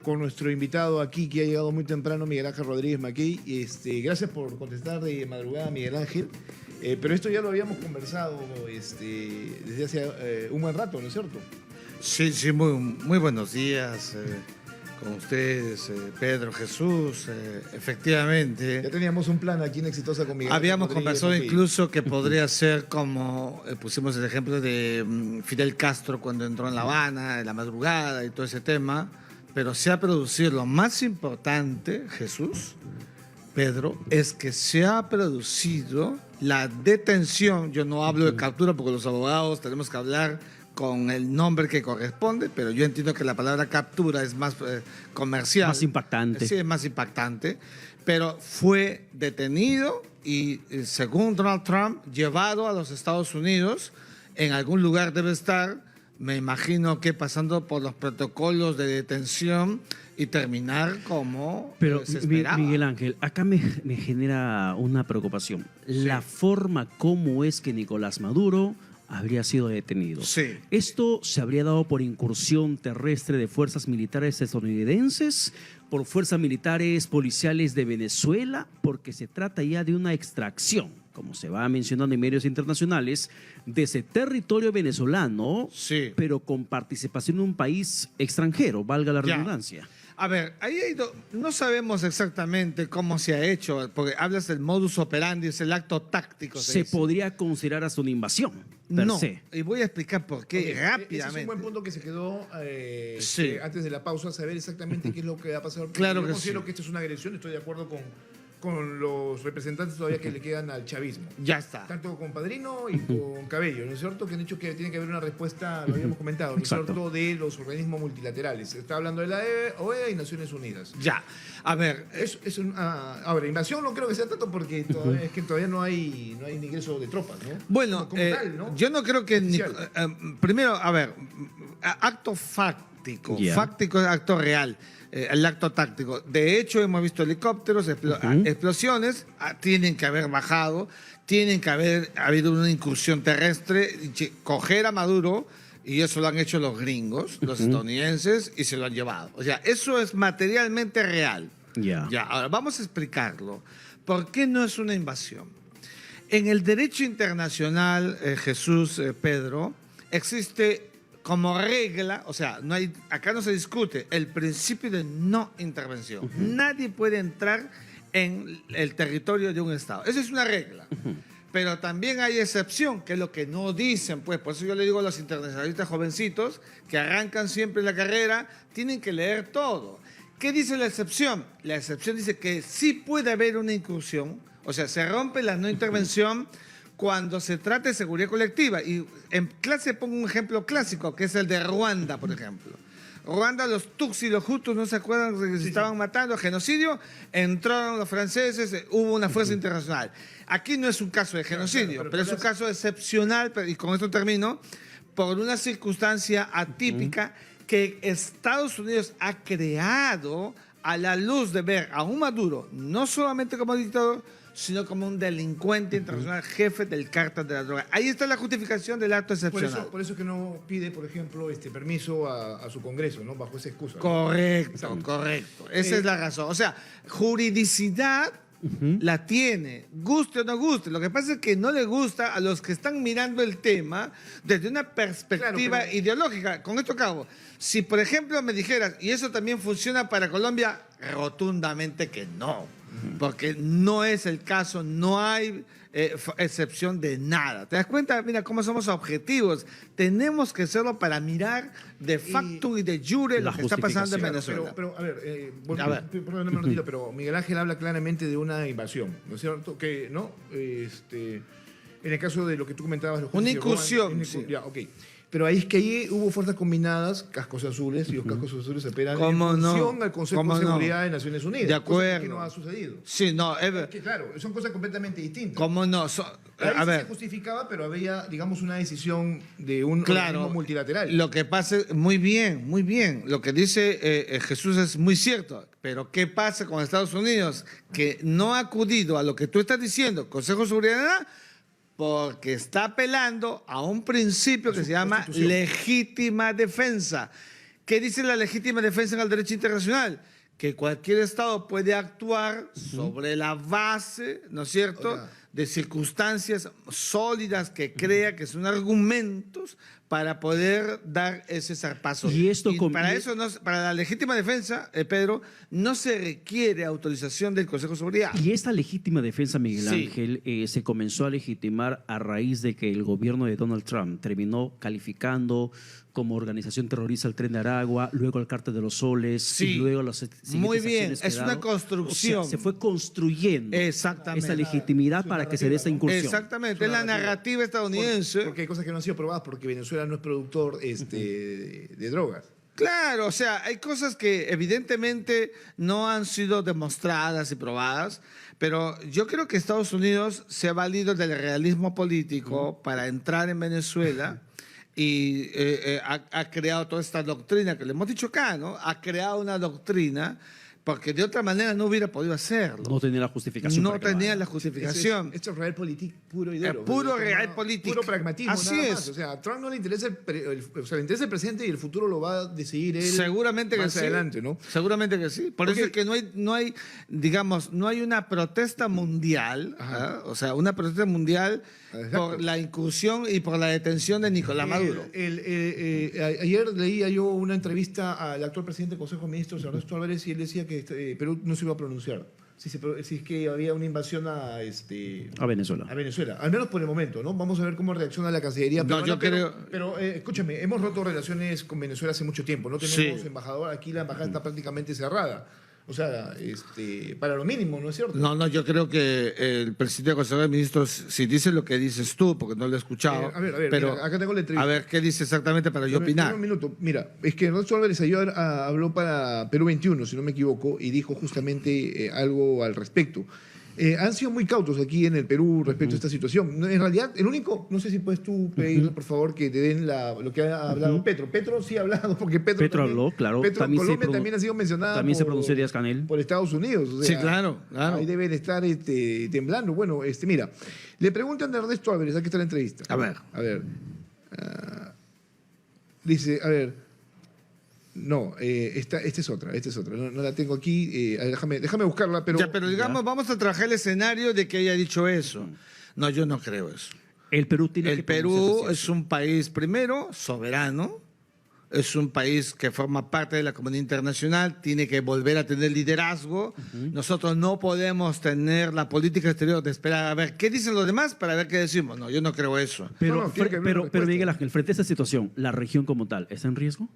con nuestro invitado aquí, que ha llegado muy temprano, Miguel Ángel Rodríguez Mackey. Gracias por contestar de madrugada, Miguel Ángel. Pero esto ya lo habíamos conversado desde hace un buen rato, ¿no es cierto? Sí, sí, muy buenos días con ustedes, Pedro, Jesús, efectivamente. Ya teníamos un plan aquí en Exitosa con Miguel Ángel Habíamos Rodríguez conversado Mackey. incluso que podría ser como, pusimos el ejemplo de Fidel Castro cuando entró en La Habana, en la madrugada y todo ese tema, pero se ha producido lo más importante, Jesús, Pedro, es que se ha producido la detención. Yo no hablo de captura porque los abogados tenemos que hablar con el nombre que corresponde, pero yo entiendo que la palabra captura es más comercial. Más impactante. Sí, es más impactante. Pero fue detenido y, según Donald Trump, llevado a los Estados Unidos. En algún lugar debe estar, me imagino que pasando por los protocolos de detención y terminar como Pero, se esperaba. Miguel Ángel, acá me genera una preocupación. La forma como es que Nicolás Maduro habría sido detenido. Sí. ¿Esto se habría dado por incursión terrestre de fuerzas militares estadounidenses, por fuerzas militares policiales de Venezuela? Porque se trata ya de una extracción, como se va mencionando en medios internacionales, de ese territorio venezolano, Sí. pero con participación de un país extranjero, valga la Ya. redundancia. A ver, no sabemos exactamente cómo se ha hecho, porque hablas del modus operandi, es el acto táctico. Se dice. podría considerar hasta una invasión, per No, se. y voy a explicar por qué Ok, ese rápidamente. es un buen punto que se quedó Sí. antes de la pausa, saber exactamente qué es lo que va a pasar. Claro Yo que considero sí. que esto es una agresión, estoy de acuerdo con los representantes todavía que le quedan al chavismo. Ya está. Tanto con Padrino y con Cabello, ¿no es cierto? Que han dicho que tiene que haber una respuesta, lo habíamos comentado, ¿no es Exacto. cierto?, de los organismos multilaterales. Se está hablando de la OEA y Naciones Unidas. Ya. A ver, Ahora, invasión no creo que sea tanto porque todavía, es que todavía no hay ni ingreso de tropas, ¿no? bueno, Como tal, ¿no? yo no creo que... Oficial. Primero, a ver, acto fáctico. Ya. Fáctico es acto real. El acto táctico. De hecho, hemos visto helicópteros, explosiones, tienen que haber bajado, tienen que haber habido una incursión terrestre, coger a Maduro, y eso lo han hecho los gringos, los estadounidenses, y se lo han llevado. O sea, eso es materialmente real. Ya. Ya, ahora vamos a explicarlo. ¿Por qué no es una invasión? En el derecho internacional, Jesús, Pedro, existe como regla, o sea, acá no se discute el principio de no intervención. Nadie puede entrar en el territorio de un Estado. Esa es una regla. Pero también hay excepción, que es lo que no dicen, pues. Por eso yo le digo a los internacionalistas jovencitos que arrancan siempre la carrera, tienen que leer todo. ¿Qué dice la excepción? La excepción dice que sí puede haber una incursión, o sea, se rompe la no intervención cuando se trata de seguridad colectiva. Y en clase pongo un ejemplo clásico, que es el de Ruanda, por ejemplo. Ruanda, los Tutsis y los Hutus, ¿no se acuerdan que se estaban matando? Genocidio, entraron los franceses, hubo una fuerza internacional. Aquí no es un caso de genocidio, Claro, pero es un caso excepcional, y con esto termino, por una circunstancia atípica que Estados Unidos ha creado a la luz de ver a un Maduro, no solamente como dictador, sino como un delincuente internacional, jefe del cártel de la droga. Ahí está la justificación del acto excepcional. Por eso que no pide, por ejemplo, permiso a su Congreso, ¿no? Bajo esa excusa, ¿no? Correcto, correcto. Esa es la razón. O sea, juridicidad la tiene, guste o no guste. Lo que pasa es que no le gusta a los que están mirando el tema desde una perspectiva Claro, pero- ideológica. Con esto acabo. Si, por ejemplo, me dijeras, ¿y eso también funciona para Colombia? Rotundamente que no. Porque no es el caso, no hay excepción de nada. ¿Te das cuenta? Mira cómo somos objetivos. Tenemos que hacerlo para mirar de facto y de jure la lo que está pasando en Claro, Venezuela. pero, a ver, A ver. perdóname un ratito, pero Miguel Ángel habla claramente de una invasión, ¿no es cierto? Que, ¿no? En el caso de lo que tú comentabas... los Una juicios de incursión, Ruanda, sí. Ya, ok. Pero ahí es que ahí hubo fuerzas combinadas, cascos azules, y los cascos azules operan en ¿Cómo no? función al Consejo ¿Cómo de no? Seguridad de Naciones Unidas. De cosa que acuerdo. no ha sucedido. Sí, no, Es que, claro, son cosas completamente distintas. ¿cómo no? Ahí A sí ver, se justificaba, pero había, digamos, una decisión de un claro, organismo multilateral. lo que pasa, muy bien, muy bien. Lo que dice Jesús es muy cierto. Pero ¿qué pasa con Estados Unidos? Que no ha acudido a lo que tú estás diciendo, Consejo de Seguridad, porque está apelando a un principio que se llama Constitución. legítima defensa. ¿Qué dice la legítima defensa en el derecho internacional? Que cualquier Estado puede actuar sobre la base, ¿no es cierto?, Oiga. de circunstancias sólidas que crea que son argumentos para poder dar ese zarpazo. Y esto para eso, para la legítima defensa, Pedro, no se requiere autorización del Consejo de Seguridad. Y esta legítima defensa, Miguel Sí. Ángel, se comenzó a legitimar a raíz de que el gobierno de Donald Trump terminó calificando como organización terrorista el Tren de Aragua, luego el Cártel de los Soles, Sí. y luego las siguientes Muy bien, acciones que es una dado. construcción. O sea, se fue construyendo Exactamente. esta legitimidad para que se dé esta incursión. Exactamente, es la narrativa estadounidense. Porque hay cosas que no han sido probadas porque Venezuela no es productor de drogas. Claro, o sea, hay cosas que evidentemente no han sido demostradas y probadas, pero yo creo que Estados Unidos se ha valido del realismo político para entrar en Venezuela y ha creado toda esta doctrina que le hemos dicho acá, ¿no? Ha creado una doctrina porque de otra manera no hubiera podido hacerlo. No tenía la justificación. No para que lo tenía haga. la justificación. Esto es realpolitik puro y duro. Puro O sea, realpolitik. Puro pragmatismo. Así nada es. más. O sea, a Trump no le interesa o sea, le interesa el presente y el futuro lo va a decidir él. Seguramente que más sí. adelante, ¿no? Seguramente que sí. Por eso es que no hay, digamos, no hay una protesta mundial, Ajá. ¿ah? O sea, una protesta mundial Exacto. por la incursión y por la detención de Nicolás Maduro. Ayer leía yo una entrevista al actual presidente del Consejo de Ministros, Ernesto Álvarez, y él decía que Perú no se iba a pronunciar. Si es que había una invasión a Venezuela. Venezuela, al menos por el momento, ¿no? Vamos a ver cómo reacciona la Cancillería. No, yo creo- Pero escúchame, hemos roto relaciones con Venezuela hace mucho tiempo. No tenemos Sí. embajador, aquí la embajada está prácticamente cerrada. O sea, para lo mínimo, ¿no es cierto? No, yo creo que el presidente del Consejo de Ministros, si dice lo que dices tú, porque no lo he escuchado, A ver, pero mira, acá tengo la entrevista. a ver qué dice exactamente para yo Dame opinar. un minuto. Mira, es que Ernesto Álvarez ayer habló para Perú 21, si no me equivoco, y dijo justamente algo al respecto. Han sido muy cautos aquí en el Perú respecto a esta situación. En realidad, el único, no sé si puedes tú pedirle, por favor, que te den lo que ha hablado Petro. Petro sí ha hablado, porque Petro también- Habló, claro. También se Colombia pronun- también ha sido mencionada También se por- pronunció Díaz Canel. por Estados Unidos. O Sí, sea, claro. Ahí deben estar temblando. Bueno, mira, le preguntan a Ernesto Álvarez, aquí está la entrevista. A ver. Dice, a ver. No, esta es otra. No la tengo aquí. A ver, déjame buscarla, pero. Ya, pero digamos, vamos a trabajar el escenario de que haya dicho eso. No, yo no creo eso. El Perú tiene El que Perú pronunciarse, es un país, primero, soberano, es un país que forma parte de la comunidad internacional, tiene que volver a tener liderazgo. Nosotros no podemos tener la política exterior de esperar a ver qué dicen los demás para ver qué decimos. No, yo no creo eso. Pero, No, tiene que haber una pero respuesta. Miguel Ángel, frente a esta situación, ¿la región como tal está en riesgo?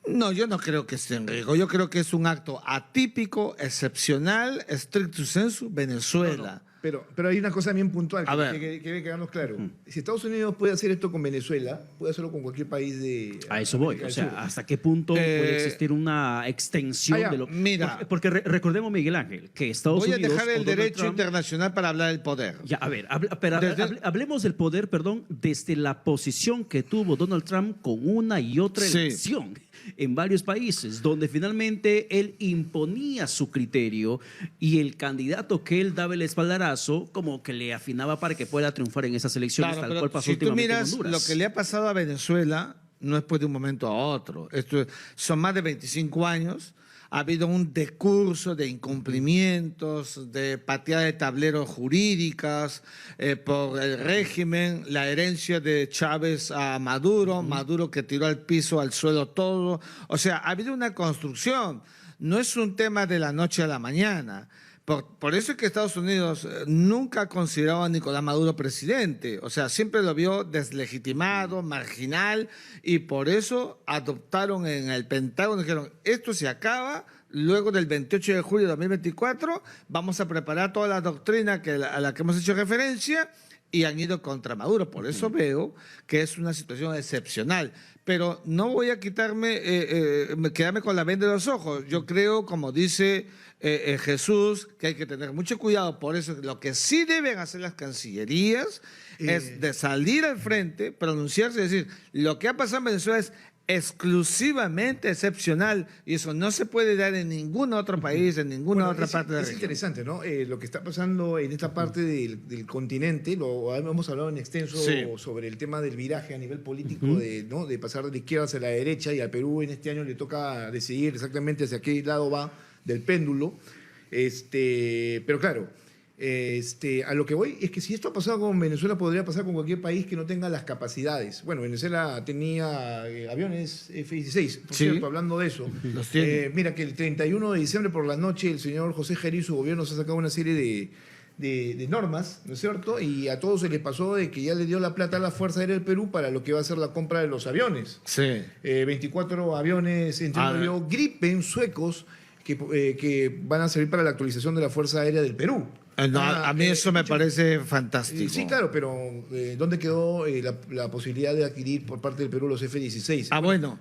No, yo no creo que esté en riesgo. Yo creo que es un acto atípico, excepcional, stricto sensu, Venezuela. Pero hay una cosa bien puntual A ver. que debe quedarnos claro. Si Estados Unidos puede hacer esto con Venezuela, puede hacerlo con cualquier país de. A eso voy. América O del sea, Sur. ¿hasta qué punto puede existir una extensión ya, de lo mira. Porque recordemos, Miguel Ángel, que Estados Voy a Unidos. dejar el con Donald derecho Trump- internacional para hablar del poder. Ya, a ver, Desde- hablemos del poder, perdón, desde la posición que tuvo Donald Trump con una y otra Sí. elección en varios países, donde finalmente él imponía su criterio y el candidato que él daba el espaldarazo, como que le afinaba para que pueda triunfar en esas elecciones, Claro, tal pero cual pasó si tú últimamente en miras Honduras. lo que le ha pasado a Venezuela, no es pues de un momento a otro. Esto son más de 25 años. Ha habido un decurso de incumplimientos, de pateada de tableros jurídicas por el régimen, la herencia de Chávez a Maduro, Maduro que tiró al piso, al suelo todo. O sea, ha habido una construcción. No es un tema de la noche a la mañana. Por eso es que Estados Unidos nunca ha considerado a Nicolás Maduro presidente. O sea, siempre lo vio deslegitimado, marginal, y por eso adoptaron en el Pentágono, dijeron, esto se acaba, luego del 28 de julio de 2024 vamos a preparar toda la doctrina a la que hemos hecho referencia, y han ido contra Maduro. Por eso veo que es una situación excepcional. Pero no voy a quedarme con la venda de los ojos. Yo creo, como dice Jesús, que hay que tener mucho cuidado. Por eso lo que sí deben hacer las cancillerías es de salir al frente, pronunciarse y decir, lo que ha pasado en Venezuela es exclusivamente excepcional y eso no se puede dar en ningún otro país, en ninguna otra parte de la Es región. interesante, ¿no? Lo que está pasando en esta parte del continente, lo hemos hablado en extenso Sí. sobre el tema del viraje a nivel político, ¿no? De pasar de la izquierda hacia la derecha, y al Perú en este año le toca decidir exactamente hacia qué lado va del péndulo. Pero claro, a lo que voy es que si esto ha pasado con Venezuela, podría pasar con cualquier país que no tenga las capacidades. Bueno, Venezuela tenía aviones F-16, por Sí. cierto, hablando de eso. Los tiene. Mira que el 31 de diciembre por la noche el señor José Geri y su gobierno se ha sacado una serie de normas, ¿no es cierto? Y a todos se les pasó de que ya le dio la plata a la Fuerza Aérea del Perú para lo que va a ser la compra de los aviones. Sí. 24 aviones, entiendo yo, Gripen suecos que van a servir para la actualización de la Fuerza Aérea del Perú. No, a mí eso me escucha, parece fantástico. Sí, claro, pero ¿dónde quedó la posibilidad de adquirir por parte del Perú los F-16? Bueno.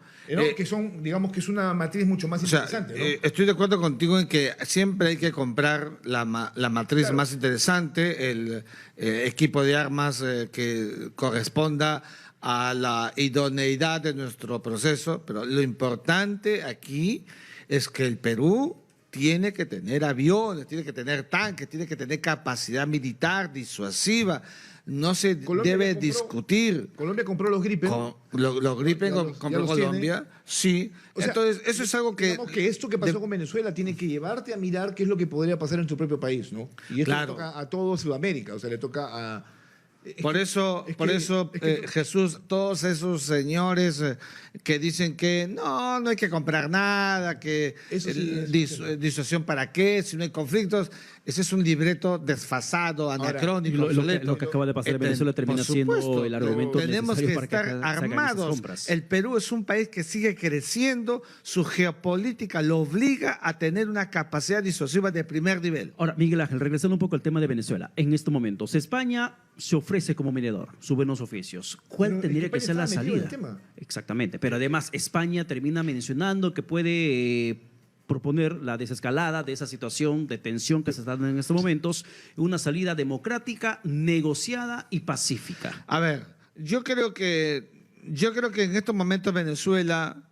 Que son, digamos que es una matriz mucho más O sea, interesante, ¿no? estoy de acuerdo contigo en que siempre hay que comprar la matriz Claro. más interesante, el equipo de armas que corresponda a la idoneidad de nuestro proceso, pero lo importante aquí es que el Perú tiene que tener aviones, tiene que tener tanques, tiene que tener capacidad militar disuasiva. No se Colombia debe compró- discutir. Colombia compró los Gripen. Los Gripen Ya los- compró ya los Colombia, sí. O sea, Entonces, eso es algo que... Digamos que esto que pasó con Venezuela tiene que llevarte a mirar qué es lo que podría pasar en tu propio país, ¿no? Y esto Claro. le toca a todo Sudamérica, o sea, le toca a... Por eso, Jesús, todos esos señores que dicen que no hay que comprar nada, que Eso sí, disuasión para qué, si no hay conflictos, ese es un libreto desfasado, anacrónico, obsoleto. Lo que acaba de pasar en Venezuela termina Por siendo supuesto, el argumento tenemos que necesario para estar se hagan esas armados. compras. El Perú es un país que sigue creciendo, su geopolítica lo obliga a tener una capacidad disuasiva de primer nivel. Ahora, Miguel Ángel, regresando un poco al tema de Venezuela. En estos momentos, España se ofrece como mediador, sus buenos oficios. ¿Cuál Pero es tendría que que ser la España estaba metido salida? en el tema. Exactamente. Pero además, España termina mencionando que puede proponer la desescalada de esa situación de tensión que se está dando en estos momentos, una salida democrática, negociada y pacífica. A ver, yo creo que en estos momentos Venezuela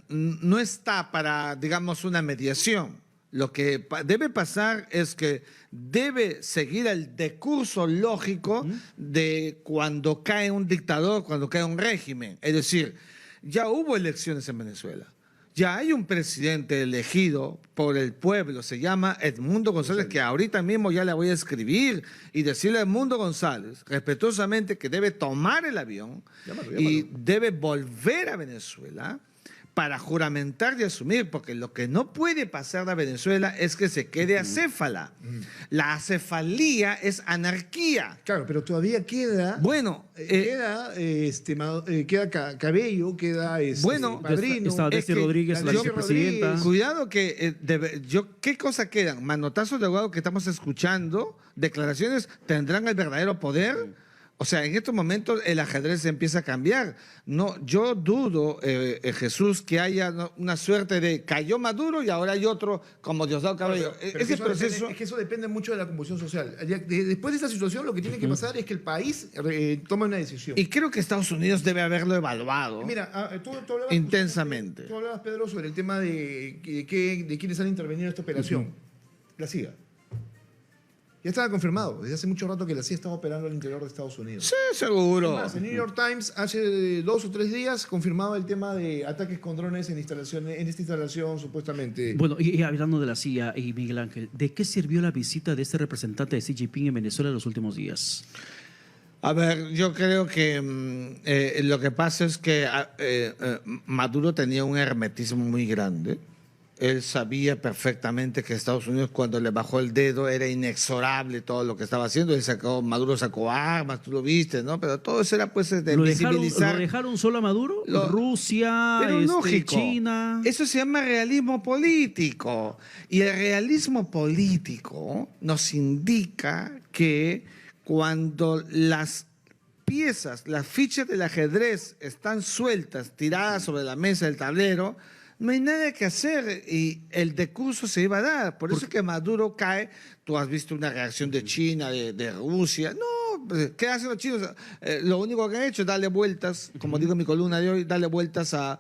no está para, digamos, una mediación. Lo que debe pasar es que debe seguir el decurso lógico de cuando cae un dictador, cuando cae un régimen. Es decir, ya hubo elecciones en Venezuela. Ya hay un presidente elegido por el pueblo, se llama Edmundo González, que ahorita mismo ya le voy a escribir y decirle a Edmundo González, respetuosamente, que debe tomar el avión y debe volver a Venezuela para juramentar y asumir, porque lo que no puede pasar a Venezuela es que se quede acéfala. La acefalía es anarquía. Claro, pero todavía queda... Bueno, queda Cabello, queda Bueno, Padrino. Está es Delcy que Rodríguez, la Delcy vicepresidenta. Rodríguez. cuidado que ¿qué cosa quedan? Manotazos de abogado que estamos escuchando, declaraciones, ¿tendrán el verdadero poder? O sea, en estos momentos el ajedrez empieza a cambiar. No, yo dudo, Jesús, que haya una suerte de cayó Maduro y ahora hay otro como Diosdado Cabello. Pero Ese que proceso... es que eso depende mucho de la composición social. Después de esta situación, lo que tiene que pasar es que el país tome una decisión. Y creo que Estados Unidos debe haberlo evaluado. Mira, tú hablabas Intensamente. Tú hablabas, Pedro, sobre el tema de quiénes han intervenido en esta operación. La CIA. Ya estaba confirmado. Desde hace mucho rato que la CIA estaba operando al interior de Estados Unidos. Sí, seguro. Es más, el New York Times hace 2 o 3 días confirmaba el tema de ataques con drones en esta instalación supuestamente. Bueno, y hablando de la CIA y Miguel Ángel, ¿de qué sirvió la visita de este representante de Xi Jinping en Venezuela en los últimos días? A ver, yo creo que lo que pasa es que Maduro tenía un hermetismo muy grande. Él sabía perfectamente que Estados Unidos, cuando le bajó el dedo, era inexorable todo lo que estaba haciendo. Maduro sacó armas, tú lo viste, ¿no? Pero todo eso era pues de ¿Lo visibilizar. dejaron solo a Maduro? Lo- Rusia, Pero lógico, China. eso se llama realismo político. Y el realismo político nos indica que cuando las piezas, las fichas del ajedrez están sueltas, tiradas sobre la mesa del tablero, no hay nada que hacer y el decurso se iba a dar. Por eso es que Maduro cae. Tú has visto una reacción de China, de Rusia. No, Pues, ¿qué hacen los chinos? Lo único que han hecho es darle vueltas, como digo en mi columna de hoy, darle vueltas a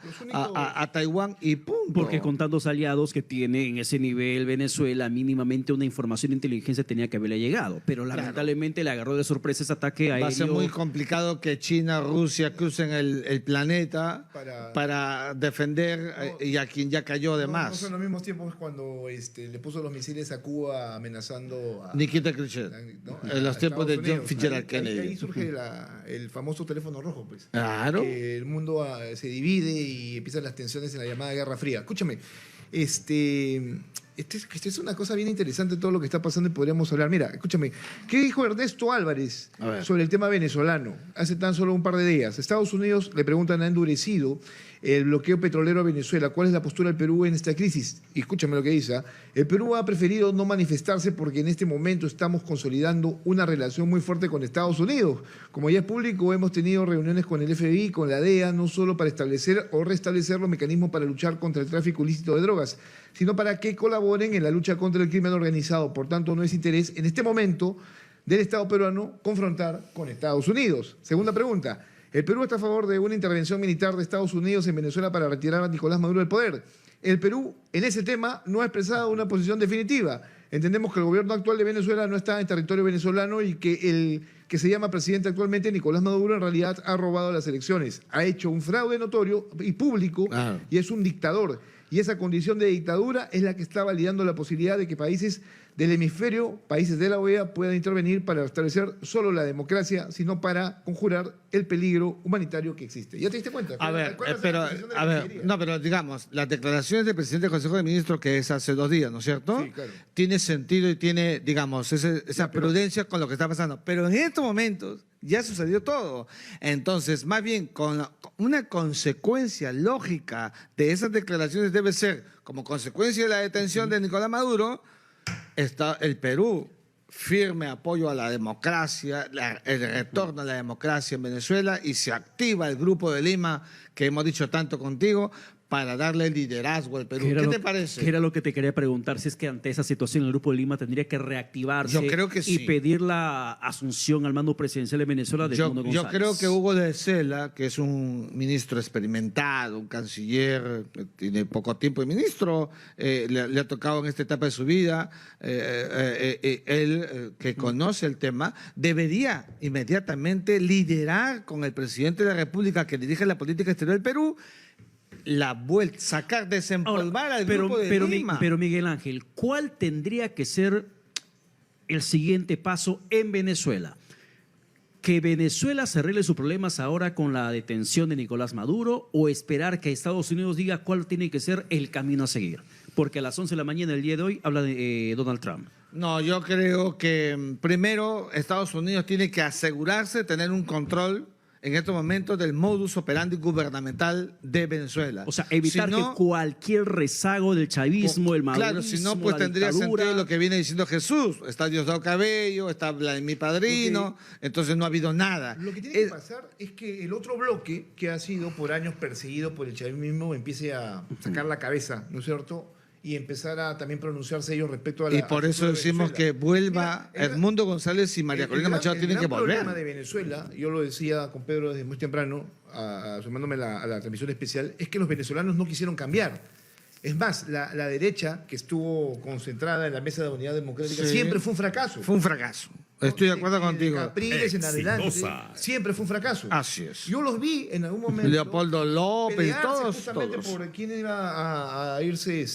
Taiwán y punto. Porque con tantos aliados que tiene en ese nivel Venezuela, mínimamente una información de inteligencia tenía que haberle llegado. Pero lamentablemente le agarró de sorpresa ese ataque aéreo. Va a ser muy complicado que China, Rusia crucen el planeta para defender y a quien ya cayó de más. No son los mismos tiempos cuando le puso los misiles a Cuba amenazando a Nikita Khrushchev, ¿no? en los tiempos de John Unidos. Fitzgerald Ahí Kennedy. surge el famoso teléfono rojo, pues. Claro. Que el mundo se divide y empiezan las tensiones en la llamada Guerra Fría. Escúchame, esta es una cosa bien interesante todo lo que está pasando y podríamos hablar. Mira, escúchame, ¿qué dijo Ernesto Álvarez sobre el tema venezolano hace tan solo un par de días? Estados Unidos, le preguntan, ha endurecido el bloqueo petrolero a Venezuela. ¿Cuál es la postura del Perú en esta crisis? Y escúchame lo que dice. El Perú ha preferido no manifestarse porque en este momento estamos consolidando una relación muy fuerte con Estados Unidos. Como ya es público, hemos tenido reuniones con el FBI, con la DEA, no solo para establecer o restablecer los mecanismos para luchar contra el tráfico ilícito de drogas, sino para que colaboren en la lucha contra el crimen organizado. Por tanto, no es interés en este momento del Estado peruano confrontar con Estados Unidos. Segunda pregunta. El Perú está a favor de una intervención militar de Estados Unidos en Venezuela para retirar a Nicolás Maduro del poder. El Perú, en ese tema, no ha expresado una posición definitiva. Entendemos que el gobierno actual de Venezuela no está en territorio venezolano y que el que se llama presidente actualmente, Nicolás Maduro, en realidad ha robado las elecciones. Ha hecho un fraude notorio y público y es un dictador. Y esa condición de dictadura es la que está validando la posibilidad de que países del hemisferio, países de la OEA, puedan intervenir para restablecer solo la democracia, sino para conjurar el peligro humanitario que existe. ¿Ya te diste cuenta? Pero digamos, las declaraciones del presidente del Consejo de Ministros, que es hace 2 días, ¿no es cierto? Sí, claro. Tiene sentido y tiene, digamos, esa prudencia con lo que está pasando. Pero en estos momentos ya sucedió todo. Entonces, más bien, con una consecuencia lógica de esas declaraciones debe ser, como consecuencia de la detención de Nicolás Maduro, está el Perú, firme apoyo a la democracia, el retorno a la democracia en Venezuela, y se activa el Grupo de Lima, que hemos dicho tanto contigo, para darle liderazgo al Perú. ¿Qué te parece? Que era lo que te quería preguntar, si es que ante esa situación el Grupo de Lima tendría que reactivarse. Yo creo que sí. Y pedir la asunción al mando presidencial de Venezuela de Edmundo González. Yo creo que Hugo de Cela, que es un ministro experimentado, un canciller, tiene poco tiempo de ministro, le ha tocado en esta etapa de su vida, él que conoce el tema, debería inmediatamente liderar con el presidente de la República que dirige la política exterior del Perú, la vuelta, desempolvar al Grupo de Lima. Pero Miguel Ángel, ¿cuál tendría que ser el siguiente paso en Venezuela? ¿Que Venezuela se arregle sus problemas ahora con la detención de Nicolás Maduro o esperar que Estados Unidos diga cuál tiene que ser el camino a seguir? Porque a las 11 de la mañana del día de hoy habla de Donald Trump. No, yo creo que primero Estados Unidos tiene que asegurarse de tener un control en estos momentos del modus operandi gubernamental de Venezuela. O sea, evitar que cualquier rezago del chavismo, el madurismo, claro, si no, pues tendría sentido lo que viene diciendo Jesús. Está Diosdado Cabello, está mi padrino, entonces no ha habido nada. Lo que tiene que pasar es que el otro bloque, que ha sido por años perseguido por el chavismo, empiece a sacar la cabeza, ¿no es cierto?, y empezar a también pronunciarse ellos respecto a la... Y por eso decimos que vuelva Edmundo González y María Corina Machado tienen que volver. El problema de Venezuela, yo lo decía con Pedro desde muy temprano, sumándome a la transmisión especial, es que los venezolanos no quisieron cambiar. Es más, la derecha, que estuvo concentrada en la Mesa de Unidad Democrática, siempre fue un fracaso. Fue un fracaso. Estoy de acuerdo contigo. Capriles en adelante, siempre fue un fracaso. Así es. Yo los vi en algún momento. Leopoldo López y todos. Justamente por quién iba a irse.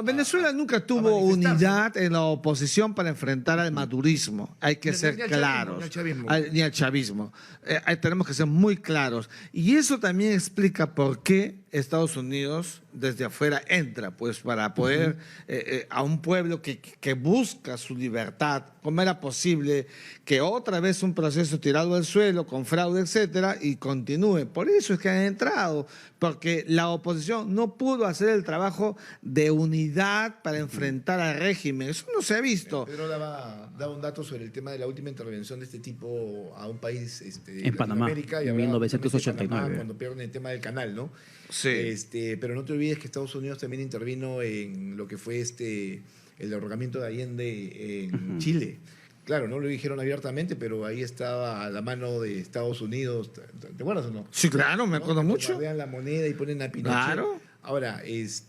Venezuela nunca tuvo unidad en la oposición para enfrentar al madurismo. Hay que ser claros. Ni al chavismo. Tenemos que ser muy claros. Y eso también explica por qué Estados Unidos desde afuera entra, pues para poder a un pueblo que busca su libertad. ¿Cómo era posible que otra vez un proceso tirado al suelo con fraude, etcétera, y continúe? Por eso es que han entrado, porque la oposición no pudo hacer el trabajo de unidad para enfrentar al régimen. Eso no se ha visto. Pedro daba un dato sobre el tema de la última intervención de este tipo a un país en Panamá, en 1989. Cuando pierden el tema del canal, ¿no? Sí. Pero no te olvides que Estados Unidos también intervino en lo que fue el derrocamiento de Allende en Chile. Claro, no lo dijeron abiertamente, pero ahí estaba a la mano de Estados Unidos. ¿Te acuerdas o no? Sí, claro, me acuerdo Que mucho. bombardean la moneda y ponen a Pinochet. Claro. Ahora, es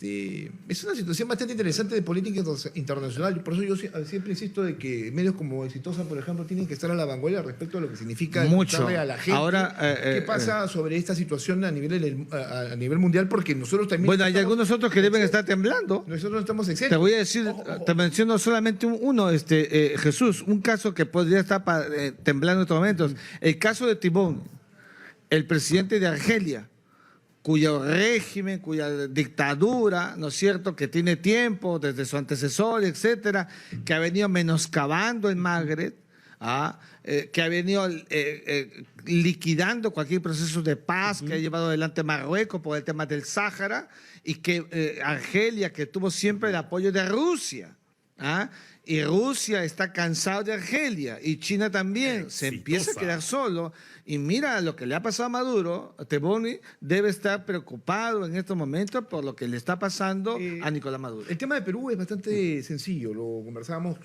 una situación bastante interesante de política internacional. Por eso yo siempre insisto de que medios como Exitosa, por ejemplo, tienen que estar a la vanguardia respecto a lo que significa Mucho. contarle a la gente Ahora, qué pasa sobre esta situación a nivel mundial, porque nosotros también... Bueno, hay algunos otros que deben estar temblando. Nosotros no estamos exentos. Te voy a decir, Ojo, ojo. te menciono solamente uno, Jesús, un caso que podría estar temblando en estos momentos. El caso de Tibón, el presidente de Argelia, cuyo régimen, cuya dictadura, ¿no es cierto?, que tiene tiempo desde su antecesor, etcétera, que ha venido menoscabando el Magreb, que ha venido liquidando cualquier proceso de paz que ha llevado adelante Marruecos por el tema del Sáhara, y que Argelia, que tuvo siempre el apoyo de Rusia, y Rusia está cansado de Argelia, y China también, se empieza a quedar solo. Y mira lo que le ha pasado a Maduro. Tebboune debe estar preocupado en estos momentos por lo que le está pasando a Nicolás Maduro. El tema de Perú es bastante sencillo. Lo conversábamos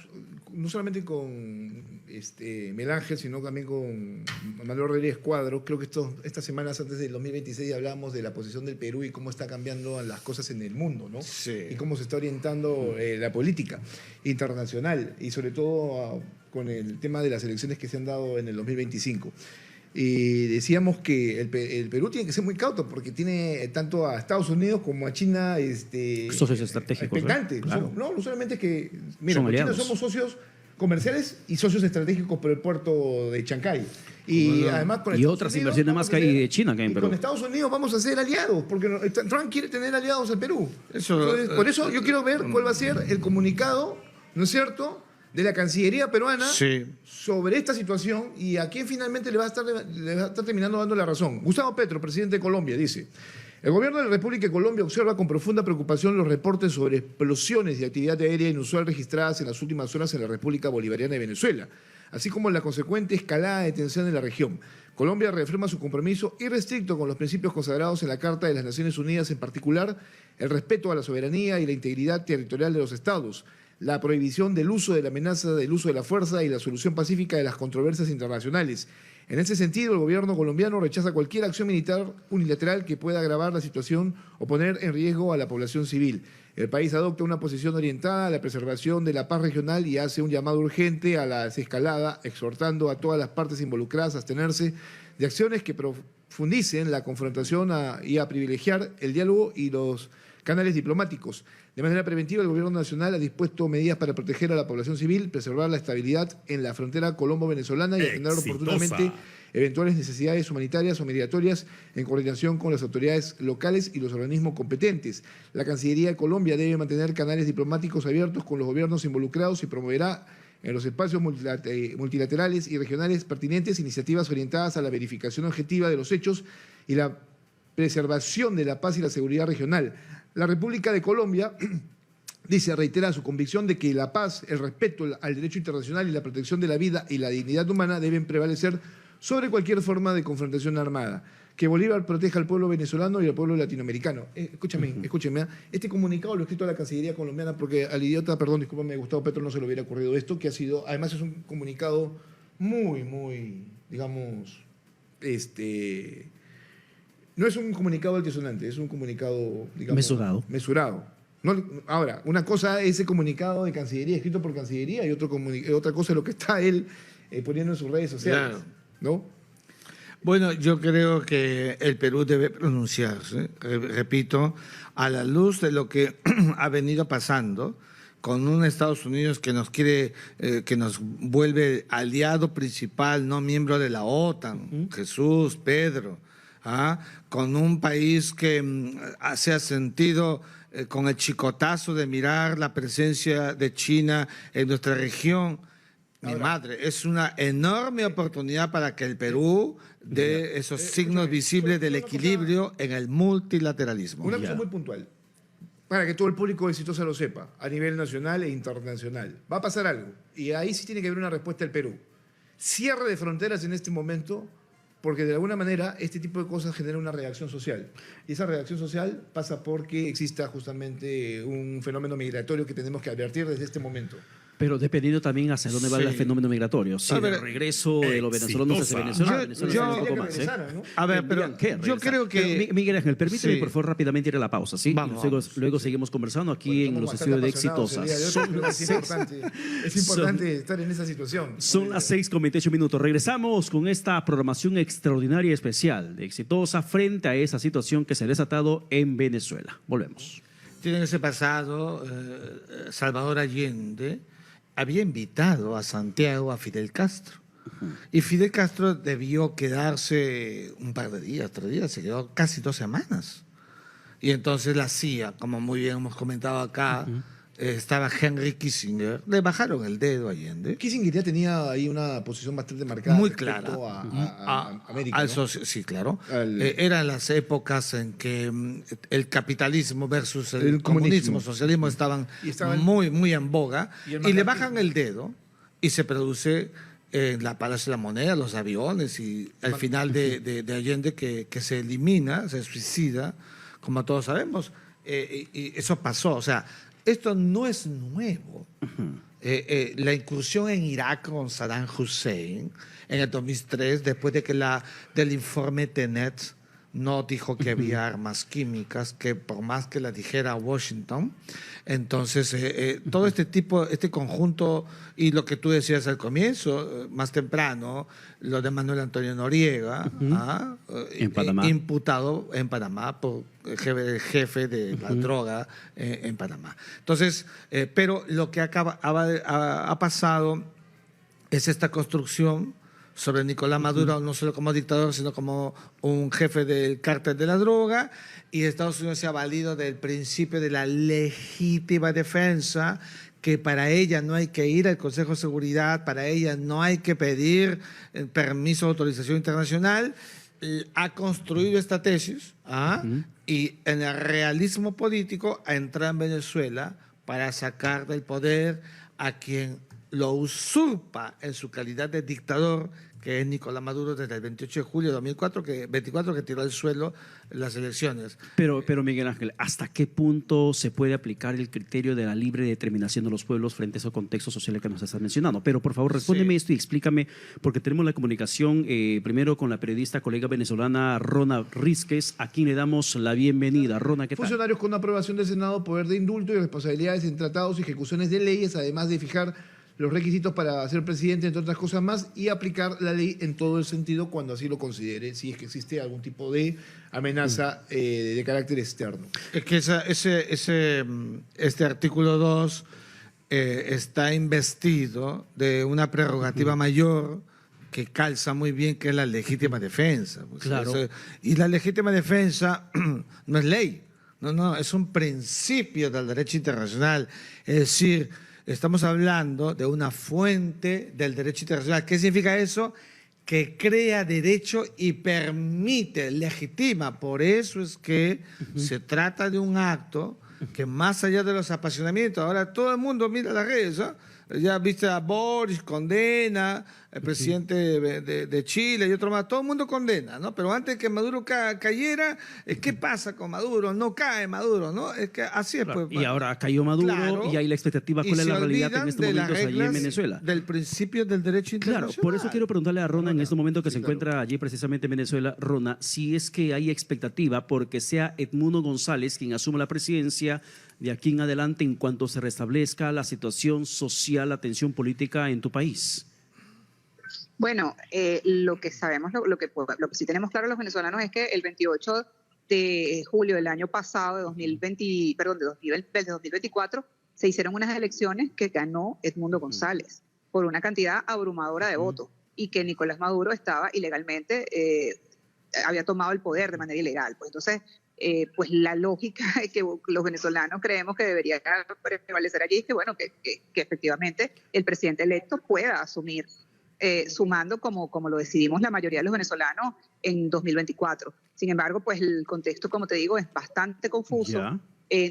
no solamente con Miguel Ángel, sino también con Manuel Rodríguez Cuadro. Creo que estas semanas antes del 2026 hablábamos de la posición del Perú y cómo está cambiando las cosas en el mundo, ¿no? Sí. Y cómo se está orientando la política internacional, y sobre todo con el tema de las elecciones que se han dado en el 2025. Y decíamos que el Perú tiene que ser muy cauto porque tiene tanto a Estados Unidos como a China socios estratégicos. expectantes. Claro. No solamente que, mira, Son con China aliados. somos socios comerciales y socios estratégicos por el puerto de Chancay. Y además con Y Estados otras Unidos inversiones más vamos que a hay ser- de China que hay en y Perú. con Estados Unidos vamos a ser aliados, porque Trump quiere tener aliados al Perú. Eso, Entonces, por eso yo quiero ver cuál va a ser el comunicado, ¿no es cierto?, de la Cancillería peruana Sí. sobre esta situación, y a quién finalmente le va a estar terminando dando la razón. Gustavo Petro, presidente de Colombia, dice: el gobierno de la República de Colombia observa con profunda preocupación los reportes sobre explosiones y actividad aérea inusual registradas en las últimas horas en la República Bolivariana de Venezuela, así como la consecuente escalada de tensión en la región. Colombia reafirma su compromiso irrestricto con los principios consagrados en la Carta de las Naciones Unidas, en particular el respeto a la soberanía y la integridad territorial de los estados, la prohibición del uso de la amenaza, del uso de la fuerza y la solución pacífica de las controversias internacionales. En ese sentido, el gobierno colombiano rechaza cualquier acción militar unilateral que pueda agravar la situación o poner en riesgo a la población civil. El país adopta una posición orientada a la preservación de la paz regional y hace un llamado urgente a la desescalada, exhortando a todas las partes involucradas a abstenerse de acciones que profundicen la confrontación y a privilegiar el diálogo y los canales diplomáticos. De manera preventiva, el Gobierno Nacional ha dispuesto medidas para proteger a la población civil, preservar la estabilidad en la frontera colombo-venezolana y atender oportunamente eventuales necesidades humanitarias o migratorias en coordinación con las autoridades locales y los organismos competentes. La Cancillería de Colombia debe mantener canales diplomáticos abiertos con los gobiernos involucrados y promoverá en los espacios multilaterales y regionales pertinentes iniciativas orientadas a la verificación objetiva de los hechos y la preservación de la paz y la seguridad regional. La República de Colombia reitera su convicción de que la paz, el respeto al derecho internacional y la protección de la vida y la dignidad humana deben prevalecer sobre cualquier forma de confrontación armada. Que Bolívar proteja al pueblo venezolano y al pueblo latinoamericano. Escúchame, este comunicado lo he escrito a la Cancillería colombiana porque al idiota, perdón, discúlpame, Gustavo Petro no se le hubiera ocurrido esto, que ha sido, además es un comunicado muy, digamos, no es un comunicado altisonante, es un comunicado, digamos, mesurado. No, ahora, una cosa es ese comunicado de Cancillería, escrito por Cancillería, y otra cosa es lo que está él poniendo en sus redes sociales. Claro. ¿No? Bueno, yo creo que el Perú debe pronunciarse, repito, a la luz de lo que ha venido pasando con un Estados Unidos que nos quiere, que nos vuelve aliado principal, no miembro de la OTAN, Jesús, Pedro, con un país que se ha sentido con el chicotazo de mirar la presencia de China en nuestra región. Mi madre, es una enorme oportunidad para que el Perú dé esos signos visibles del equilibrio en el multilateralismo. Una cosa muy puntual, para que todo el público exitoso lo sepa, a nivel nacional e internacional. Va a pasar algo, y ahí sí tiene que haber una respuesta del Perú. Cierre de fronteras en este momento, porque de alguna manera este tipo de cosas genera una reacción social. Y esa reacción social pasa porque exista justamente un fenómeno migratorio que tenemos que advertir desde este momento. Pero dependiendo también hacia dónde va Sí. el fenómeno migratorio. Si A de ver, regreso de los venezolanos hacia Venezuela, Venezuela yo- sería un poco Quería más. que regresara, ¿no? A ver, pero Tendrían que yo regresar. creo que... Pero, Miguel Ángel, permíteme, Sí. por favor, rápidamente ir a la pausa, ¿sí? Vamos, Y luego, vamos. luego seguimos conversando aquí Porque en estamos los bastante estudios de apasionados el día de hoy, Exitosas. pero es importante estar en esa situación. Son las 6:28. Regresamos con esta programación extraordinaria y especial de Exitosa frente a esa situación que se ha desatado en Venezuela. Volvemos. Tiene ese pasado, Salvador Allende había invitado a Santiago a Fidel Castro. Y Fidel Castro debió quedarse un par de días, 3 días, se quedó casi 2 semanas. Y entonces la CIA, como muy bien hemos comentado acá, estaba Henry Kissinger, le bajaron el dedo a Allende. Kissinger ya tenía ahí una posición bastante marcada Muy respecto clara. a América, ¿no? Sí, claro. Al- Eran las épocas en que el capitalismo versus el, El comunismo, comunismo. socialismo estaban Y estaban- muy, muy en boga. y el Y le macartismo. bajan el dedo y se produce en la Palacio de la Moneda, los aviones y al final de Allende que se elimina, se suicida, como todos sabemos. Y eso pasó. O sea, esto no es nuevo. La incursión en Irak con Saddam Hussein en el 2003, después de que del informe Tenet no dijo que había armas químicas, que por más que la dijera Washington, entonces todo este conjunto, y lo que tú decías al comienzo, más temprano, lo de Manuel Antonio Noriega, En Panamá. imputado en Panamá por el jefe de la droga en Panamá. Entonces, pero lo que ha pasado es esta construcción sobre Nicolás Maduro, no solo como dictador, sino como un jefe del cártel de la droga, y Estados Unidos se ha valido del principio de la legítima defensa, que para ella no hay que ir al Consejo de Seguridad, para ella no hay que pedir permiso o autorización internacional. Ha construido esta tesis y en el realismo político ha entrado en Venezuela para sacar del poder a quien lo usurpa en su calidad de dictador, que es Nicolás Maduro, desde el 28 de julio de 2024, que tiró al suelo las elecciones. Pero Miguel Ángel, ¿hasta qué punto se puede aplicar el criterio de la libre determinación de los pueblos frente a esos contextos sociales que nos estás mencionando? Pero por favor, respóndeme esto y explícame, porque tenemos la comunicación primero con la periodista colega venezolana Rona Rizquez, a quien le damos la bienvenida. Rona, ¿qué tal? Funcionarios con aprobación del Senado, poder de indulto y responsabilidades en tratados y ejecuciones de leyes, además de fijar los requisitos para ser presidente, entre otras cosas más, y aplicar la ley en todo el sentido cuando así lo considere, si es que existe algún tipo de amenaza de carácter externo. Es que este artículo 2 está investido de una prerrogativa mayor que calza muy bien, que es la legítima defensa. Pues, Claro. Y la legítima defensa no es ley, no, es un principio del derecho internacional. Es decir, estamos hablando de una fuente del derecho internacional. ¿Qué significa eso? Que crea derecho y permite, legitima. Por eso es que se trata de un acto que, más allá de los apasionamientos, ahora todo el mundo mira las redes, ¿ah? Ya viste a Boris, condena, el presidente de Chile y otro más, todo el mundo condena, ¿no? Pero antes que Maduro cayera, ¿qué pasa con Maduro? No cae Maduro, ¿no? Es que así es. Claro, Pues, y ahora cayó Maduro claro, y hay la expectativa. ¿Cuál y es se la realidad en olvidan estos de las momentos allí en reglas Venezuela? del principio del derecho Claro, internacional. por eso quiero preguntarle a Rona en este momento que Sí, se claro. encuentra allí precisamente en Venezuela, Rona, si es que hay expectativa porque sea Edmundo González quien asuma la presidencia de aquí en adelante en cuanto se restablezca la situación social, la tensión política en tu país. Bueno, lo que sabemos, lo que sí tenemos claro los venezolanos es que el 28 de julio del año pasado, de 2024, se hicieron unas elecciones que ganó Edmundo González por una cantidad abrumadora de votos y que Nicolás Maduro estaba ilegalmente, había tomado el poder de manera ilegal. Pues entonces, pues la lógica es que los venezolanos creemos que debería prevalecer allí es que, bueno, que efectivamente el presidente electo pueda asumir, sumando como lo decidimos la mayoría de los venezolanos en 2024. Sin embargo, pues el contexto, como te digo, es bastante confuso. Ya.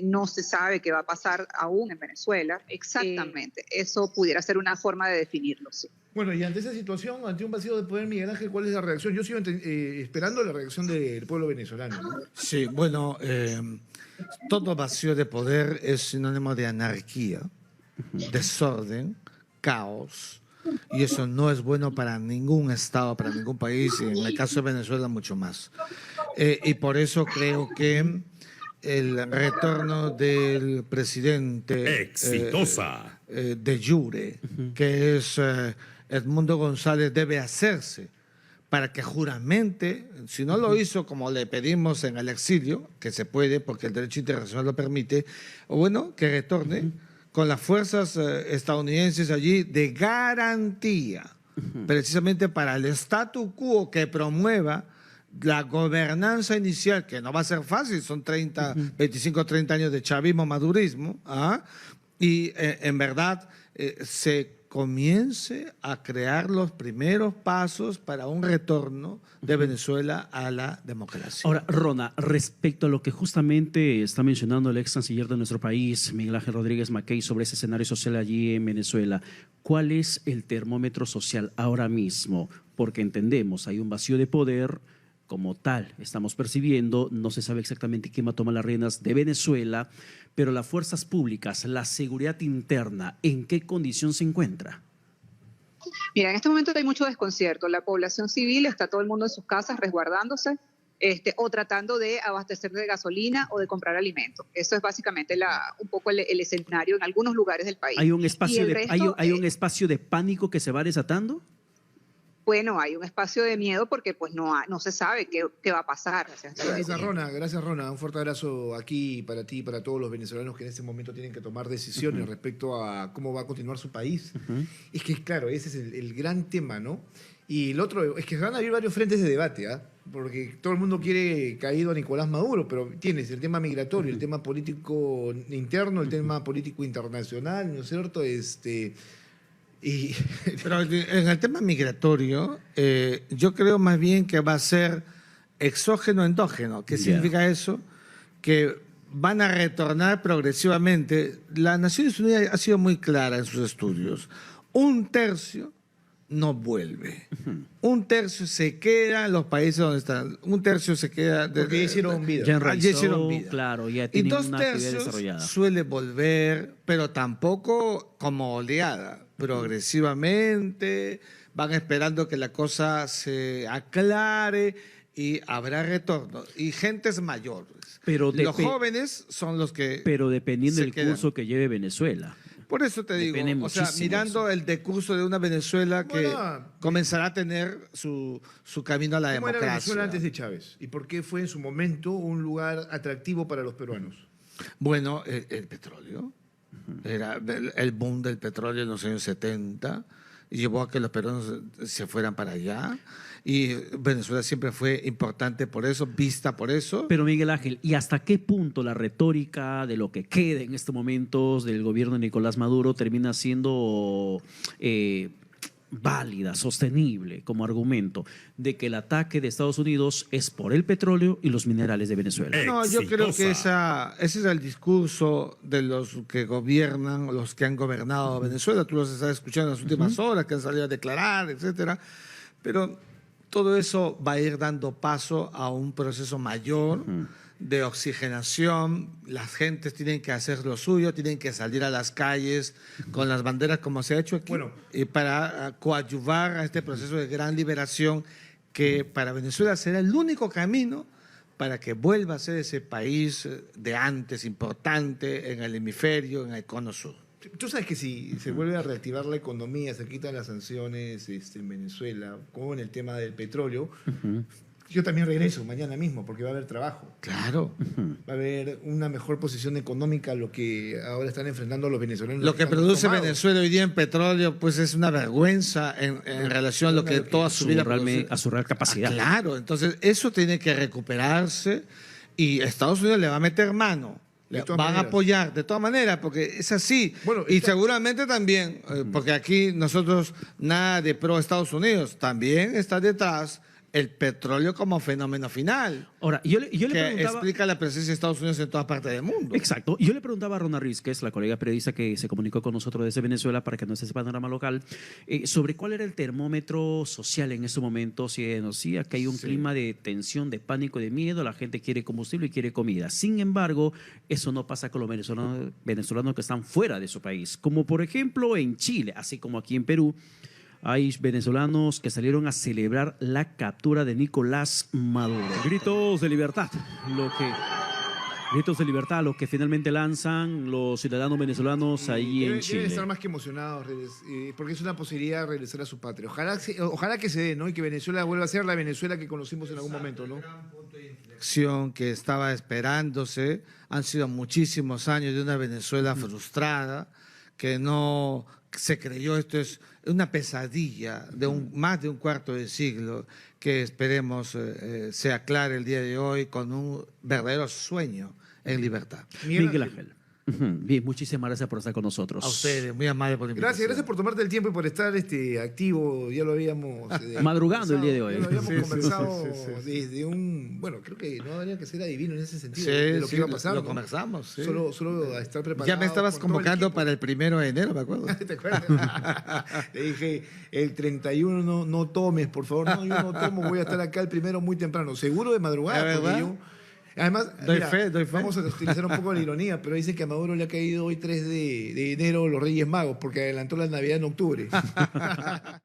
No se sabe qué va a pasar aún en Venezuela. Exactamente. Eso pudiera ser una forma de definirlo, sí. Bueno, y ante esa situación, ante un vacío de poder, Miguel Ángel, ¿cuál es la reacción? Yo sigo esperando la reacción del pueblo venezolano, ¿no? Sí, bueno, todo vacío de poder es sinónimo de anarquía. desorden, caos, y eso no es bueno para ningún Estado, para ningún país, y en el caso de Venezuela mucho más. Y por eso creo que el retorno del presidente Exitosa. de jure, que es Edmundo González, debe hacerse para que juramente, si no lo hizo como le pedimos en el exilio, que se puede porque el derecho internacional lo permite, o bueno, que retorne con las fuerzas estadounidenses allí de garantía, precisamente para el statu quo que promueva la gobernanza inicial, que no va a ser fácil, son 25, 30 años de chavismo, madurismo, y en verdad se comience a crear los primeros pasos para un retorno de Venezuela a la democracia. Ahora, Rona, respecto a lo que justamente está mencionando el ex canciller de nuestro país, Miguel Ángel Rodríguez Mackey, sobre ese escenario social allí en Venezuela, ¿cuál es el termómetro social ahora mismo? Porque entendemos, hay un vacío de poder como tal, estamos percibiendo, no se sabe exactamente quién va a tomar las riendas de Venezuela, pero las fuerzas públicas, la seguridad interna, ¿en qué condición se encuentra? Mira, en este momento hay mucho desconcierto. La población civil está todo el mundo en sus casas resguardándose o tratando de abastecer de gasolina o de comprar alimentos. Eso es básicamente un poco el escenario en algunos lugares del país. ¿Hay un espacio, hay un espacio de pánico que se va desatando? Bueno, hay un espacio de miedo porque pues no se sabe qué va a pasar. Gracias, Rona. Un fuerte abrazo aquí para ti y para todos los venezolanos que en este momento tienen que tomar decisiones respecto a cómo va a continuar su país. Es que, claro, ese es el gran tema, ¿no? Y el otro es que van a haber varios frentes de debate, porque todo el mundo quiere caído a Nicolás Maduro, pero tienes el tema migratorio, el tema político interno, el tema político internacional, ¿no es cierto? Pero en el tema migratorio, yo creo más bien que va a ser exógeno-endógeno. ¿Qué significa eso? Que van a retornar progresivamente. Las Naciones Unidas ha sido muy clara en sus estudios. 1/3 no vuelve. 1/3 se queda en los países donde están. 1/3 se queda... Porque ya hicieron vida. Ya hicieron vida. Claro, ya tienen una actividad desarrollada. Suele volver, pero tampoco como oleada. Progresivamente, van esperando que la cosa se aclare y habrá retorno. Y gentes mayores. Pero los jóvenes son los que... Pero dependiendo del curso que lleve Venezuela. Por eso te digo, mirando el decurso de una Venezuela que comenzará a tener su camino a la democracia. ¿Cómo era Venezuela antes de Chávez? ¿Y por qué fue en su momento un lugar atractivo para los peruanos? Bueno, el petróleo. Era el boom del petróleo en los años 70 y llevó a que los peruanos se fueran para allá, y Venezuela siempre fue importante por eso, vista por eso. Pero Miguel Ángel, ¿y hasta qué punto la retórica de lo que queda en estos momentos del gobierno de Nicolás Maduro termina siendo válida, sostenible como argumento de que el ataque de Estados Unidos es por el petróleo y los minerales de Venezuela? No, yo creo que ese es el discurso de los que gobiernan, los que han gobernado Venezuela. Tú los estás escuchando en las últimas horas, que han salido a declarar, etcétera. Pero todo eso va a ir dando paso a un proceso mayor de oxigenación. Las gentes tienen que hacer lo suyo, tienen que salir a las calles con las banderas como se ha hecho aquí, y para coadyuvar a este proceso de gran liberación que para Venezuela será el único camino para que vuelva a ser ese país de antes importante en el hemisferio, en el cono sur. Tú sabes que si se vuelve a reactivar la economía, se quitan las sanciones en Venezuela, como en el tema del petróleo, yo también regreso mañana mismo porque va a haber trabajo. Claro. Va a haber una mejor posición económica a lo que ahora están enfrentando los venezolanos. Lo que produce Venezuela hoy día en petróleo pues es una vergüenza en relación a lo que toda su vida produce. A su real capacidad. Claro, entonces eso tiene que recuperarse y Estados Unidos le va a meter mano. Van a apoyar de todas maneras, porque es así. Bueno, y seguramente también, porque aquí nosotros nada de pro Estados Unidos, también está detrás el petróleo como fenómeno final, Ahora, yo le que preguntaba... explica la presencia de Estados Unidos en todas partes del mundo. Exacto. Yo le preguntaba a Rona Rizquez, la colega periodista que se comunicó con nosotros desde Venezuela para que nos dé ese panorama local, sobre cuál era el termómetro social en estos momentos y nos decía que hay un clima de tensión, de pánico, de miedo, la gente quiere combustible y quiere comida. Sin embargo, eso no pasa con los venezolanos que están fuera de su país, como por ejemplo en Chile, así como aquí en Perú. Hay venezolanos que salieron a celebrar la captura de Nicolás Maduro. Gritos de libertad, lo que finalmente lanzan los ciudadanos venezolanos ahí en Chile. Deben estar más que emocionados, porque es una posibilidad de regresar a su patria. Ojalá que se dé, ¿no? Y que Venezuela vuelva a ser la Venezuela que conocimos en algún momento, ¿no? Acción que estaba esperándose. Han sido muchísimos años de una Venezuela frustrada, que no se creyó esto es una pesadilla de más de un cuarto de siglo, que esperemos se aclare el día de hoy con un verdadero sueño en libertad. Miguel Ángel. Bien, muchísimas gracias por estar con nosotros. A ustedes, muy amable por la invitación. Gracias por tomarte el tiempo y por estar activo. Ya lo habíamos... madrugando el día de hoy. Ya lo habíamos conversado desde un... Bueno, creo que no habría que ser adivino en ese sentido de lo que iba a pasar. Lo conversamos. Sí. Solo a estar preparado. Ya me estabas convocando para el 1 de enero, me acuerdo. ¿Te acuerdas? Le dije, el 31 no tomes, por favor. No, yo no tomo, voy a estar acá el 1 muy temprano. Seguro de madrugada, ¿Es porque verdad? Además, Doy fe. vamos a utilizar un poco la ironía, pero dicen que a Maduro le ha caído hoy 3 de enero los Reyes Magos, porque adelantó la Navidad en octubre.